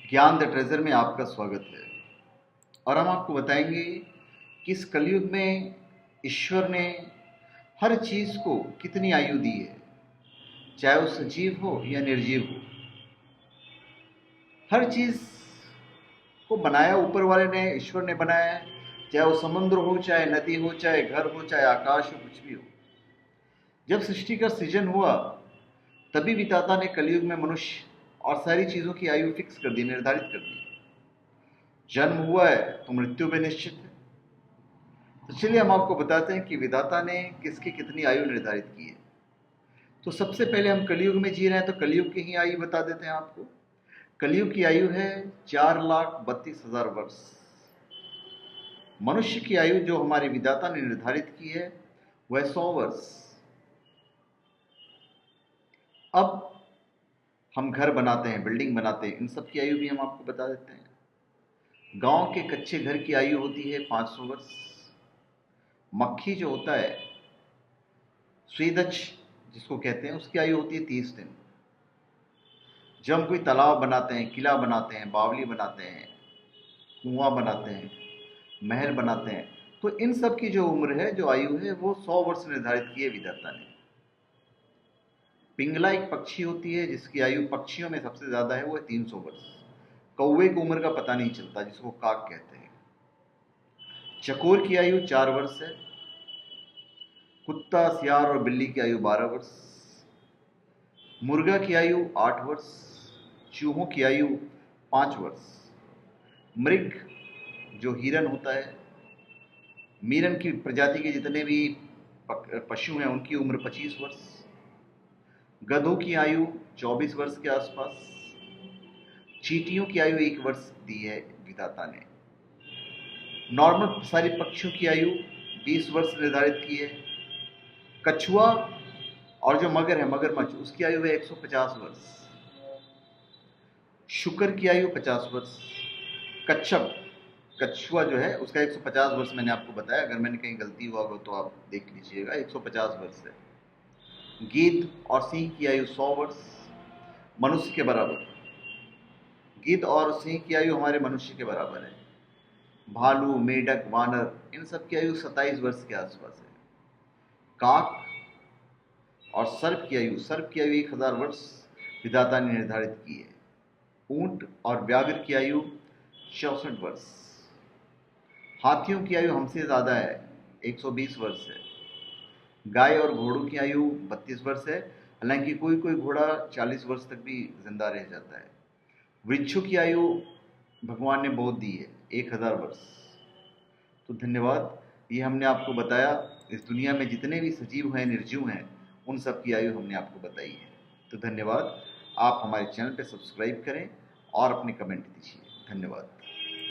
ज्ञान the treasure में आपका स्वागत है। और हम आपको बताएंगे कि इस कलयुग में ईश्वर ने हर चीज को कितनी आयु दी है, चाहे वो सजीव हो या निर्जीव हो। हर चीज को बनाया ऊपर वाले ने, ईश्वर ने बनाया है। चाहे वो समुद्र हो, चाहे नदी हो, चाहे घर हो, चाहे आकाश हो, कुछ भी हो। जब सृष्टि का सृजन हुआ तभी विधाता ने कलयुग में मनुष्य और सारी चीजों की आयु फिक्स कर दी, निर्धारित कर दी। जन्म हुआ है तो मृत्यु भी निश्चित है। तो चलिए हम आपको बताते हैं कि विधाता ने किसकी कितनी आयु निर्धारित की है। तो सबसे पहले हम कलयुग में जी रहे हैं, तो कलयुग की ही आयु बता देते हैं आपको। कलयुग की आयु है 4,32,000 वर्ष। मनुष्य की आयु जो हमारे विधाता ने निर्धारित की है वह 100 वर्ष। अब हम घर बनाते हैं, बिल्डिंग बनाते हैं, इन सब की आयु भी हम आपको बता देते हैं। गांव के कच्चे घर की आयु होती है 500 वर्ष। मक्खी जो होता है, स्वीदज जिसको कहते हैं, उसकी आयु होती है 30 दिन। जब हम कोई तालाब बनाते हैं, किला बनाते हैं, बावली बनाते हैं, कुआं बनाते हैं, महल बनाते हैं, तो इन सब की जो उम्र है, जो आयु है, वो 100 वर्ष निर्धारित की है विधाता ने। पिंगला एक पक्षी होती है जिसकी आयु पक्षियों में सबसे ज्यादा है, वो है 300 वर्ष। कौवे की उम्र का पता नहीं चलता, जिसको काक कहते हैं। चकोर की आयु 4 वर्ष है। कुत्ता, सियार और बिल्ली की आयु 12 वर्ष। मुर्गा की आयु 8 वर्ष। चूहों की आयु 5 वर्ष। मृग जो हिरन होता है, मीरन की प्रजाति के जितने भी पशु हैं, उनकी उम्र 25 वर्ष। गधों की आयु 24 वर्ष के आसपास। चींटियों की आयु 1 वर्ष दी है विधाता ने। नॉर्मल सारी पक्षियों की आयु 20 वर्ष निर्धारित की है। कछुआ और जो मगर है, मगरमच्छ, उसकी आयु है 150 वर्ष। शुकर की आयु 50 वर्ष। कच्छप, कछुआ जो है, उसका 150 वर्ष मैंने आपको बताया। अगर मैंने कहीं गलती हुआ हो तो आप देख लीजिएगा, 150 वर्ष है। गिद्ध और सिंह की आयु 100 वर्ष, मनुष्य के बराबर। गिद्ध और सिंह की आयु हमारे मनुष्य के बराबर है। भालू, मेढक, वानर, इन सब की आयु 27 वर्ष के आसपास है। काक और सर्प की आयु 1000 वर्ष विधाता ने निर्धारित की है। ऊंट और व्याघ्र की आयु 64 वर्ष। हाथियों की आयु हमसे ज्यादा है, 120 वर्ष है। गाय और घोड़ों की आयु 32 वर्ष है, हालांकि कोई कोई घोड़ा 40 वर्ष तक भी जिंदा रह जाता है। वृक्षों की आयु भगवान ने बहुत दी है, 1000 वर्ष। तो धन्यवाद, ये हमने आपको बताया। इस दुनिया में जितने भी सजीव हैं, निर्जीव हैं, उन सब की आयु हमने आपको बताई है। तो धन्यवाद। आप हमारे चैनल पर सब्सक्राइब करें और अपने कमेंट दीजिए। धन्यवाद।